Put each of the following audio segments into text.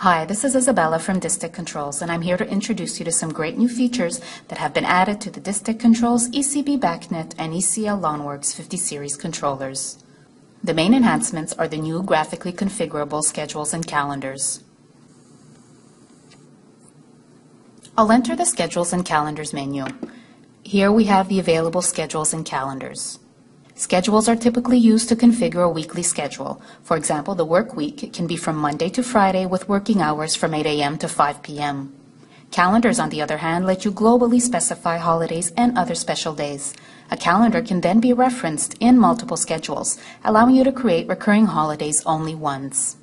Hi, this is Isabella from Distech Controls, and I'm here to introduce you to some great new features that have been added to the Distech Controls ECB BACnet and ECL Lawnworks 50 series controllers. The main enhancements are the new graphically configurable schedules and calendars. I'll enter the Schedules and Calendars menu. Here we have the available schedules and calendars. Schedules are typically used to configure a weekly schedule. For example, the work week can be from Monday to Friday with working hours from 8 a.m. to 5 p.m. Calendars, on the other hand, let you globally specify holidays and other special days. A calendar can then be referenced in multiple schedules, allowing you to create recurring holidays only once.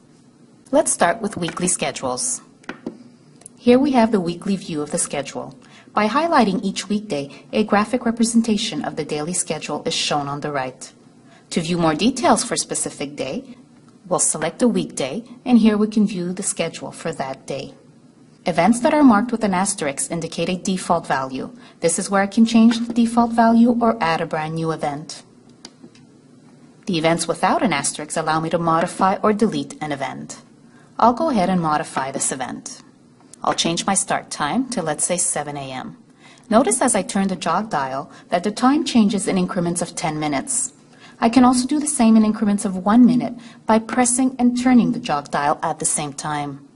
Let's start with weekly schedules. Here we have the weekly view of the schedule. By highlighting each weekday, a graphic representation of the daily schedule is shown on the right. To view more details for a specific day, we'll select a weekday, and here we can view the schedule for that day. Events that are marked with an asterisk indicate a default value. This is where I can change the default value or add a brand new event. The events without an asterisk allow me to modify or delete an event. I'll go ahead and modify this event. I'll change my start time to, let's say, 7 a.m. Notice as I turn the jog dial that the time changes in increments of 10 minutes. I can also do the same in increments of 1 minute by pressing and turning the jog dial at the same time.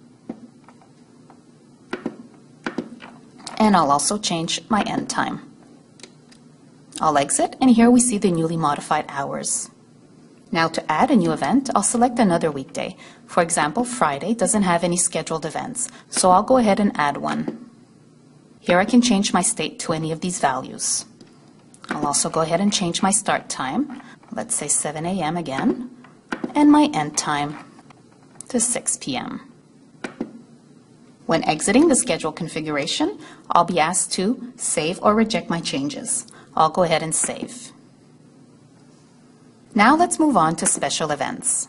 And I'll also change my end time. I'll exit, and here we see the newly modified hours. Now to add a new event, I'll select another weekday. For example, Friday doesn't have any scheduled events, so I'll go ahead and add one. Here I can change my state to any of these values. I'll also go ahead and change my start time, let's say 7 a.m. again, and my end time to 6 p.m. When exiting the schedule configuration, I'll be asked to save or reject my changes. I'll go ahead and save. Now let's move on to special events.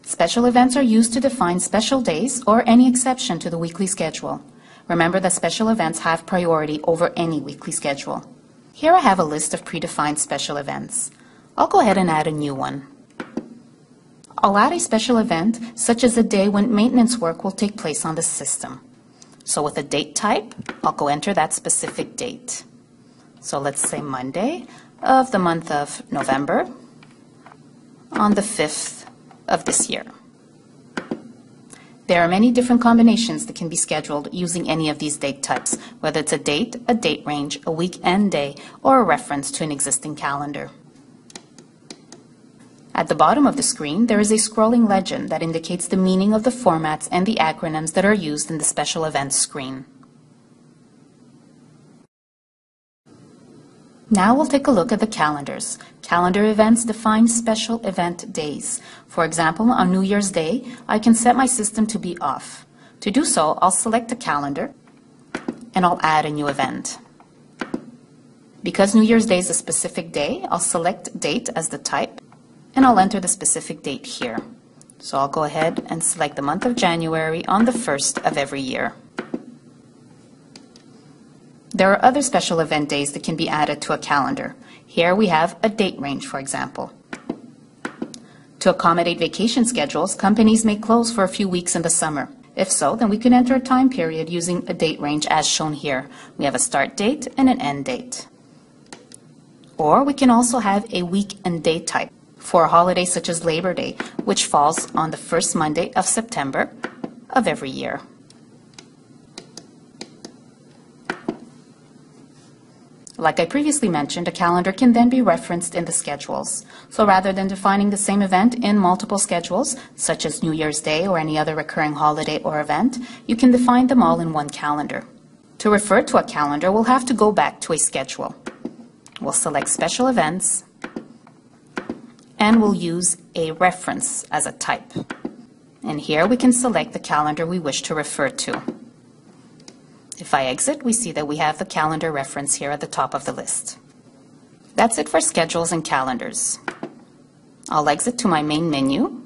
Special events are used to define special days or any exception to the weekly schedule. Remember that special events have priority over any weekly schedule. Here I have a list of predefined special events. I'll go ahead and add a new one. I'll add a special event such as a day when maintenance work will take place on the system. So with a date type, I'll go enter that specific date. So let's say Monday of the month of November on the 5th of this year. There are many different combinations that can be scheduled using any of these date types, whether it's a date range, a week and day, or a reference to an existing calendar. At the bottom of the screen, there is a scrolling legend that indicates the meaning of the formats and the acronyms that are used in the special events screen. Now we'll take a look at the calendars. Calendar events define special event days. For example, on New Year's Day, I can set my system to be off. To do so, I'll select a calendar and I'll add a new event. Because New Year's Day is a specific day, I'll select date as the type and I'll enter the specific date here. So I'll go ahead and select the month of January on the 1st of every year. There are other special event days that can be added to a calendar. Here we have a date range, for example. To accommodate vacation schedules, companies may close for a few weeks in the summer. If so, then we can enter a time period using a date range as shown here. We have a start date and an end date. Or we can also have a week and day type for a holiday such as Labor Day, which falls on the first Monday of September of every year. Like I previously mentioned, a calendar can then be referenced in the schedules. So rather than defining the same event in multiple schedules, such as New Year's Day or any other recurring holiday or event, you can define them all in one calendar. To refer to a calendar, we'll have to go back to a schedule. We'll select Special Events, and we'll use a reference as a type. And here we can select the calendar we wish to refer to. If I exit, we see that we have the calendar reference here at the top of the list. That's it for schedules and calendars. I'll exit to my main menu.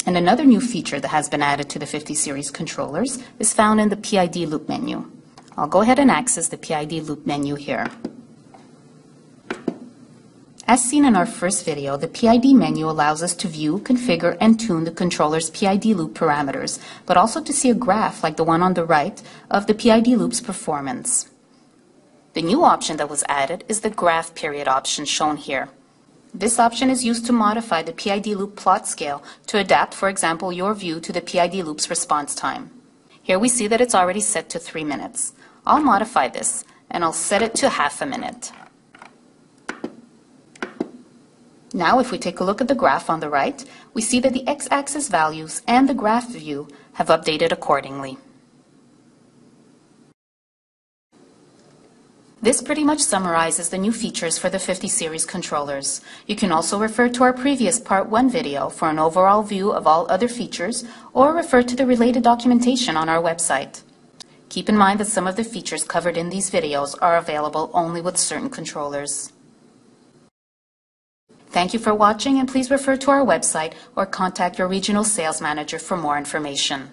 And another new feature that has been added to the 50 series controllers is found in the PID loop menu. I'll go ahead and access the PID loop menu here. As seen in our first video, the PID menu allows us to view, configure, and tune the controller's PID loop parameters, but also to see a graph like the one on the right of the PID loop's performance. The new option that was added is the graph period option shown here. This option is used to modify the PID loop plot scale to adapt, for example, your view to the PID loop's response time. Here we see that it's already set to 3 minutes. I'll modify this, and I'll set it to half a minute. Now, if we take a look at the graph on the right, we see that the x-axis values and the graph view have updated accordingly. This pretty much summarizes the new features for the 50 series controllers. You can also refer to our previous Part 1 video for an overall view of all other features, or refer to the related documentation on our website. Keep in mind that some of the features covered in these videos are available only with certain controllers. Thank you for watching, and please refer to our website or contact your regional sales manager for more information.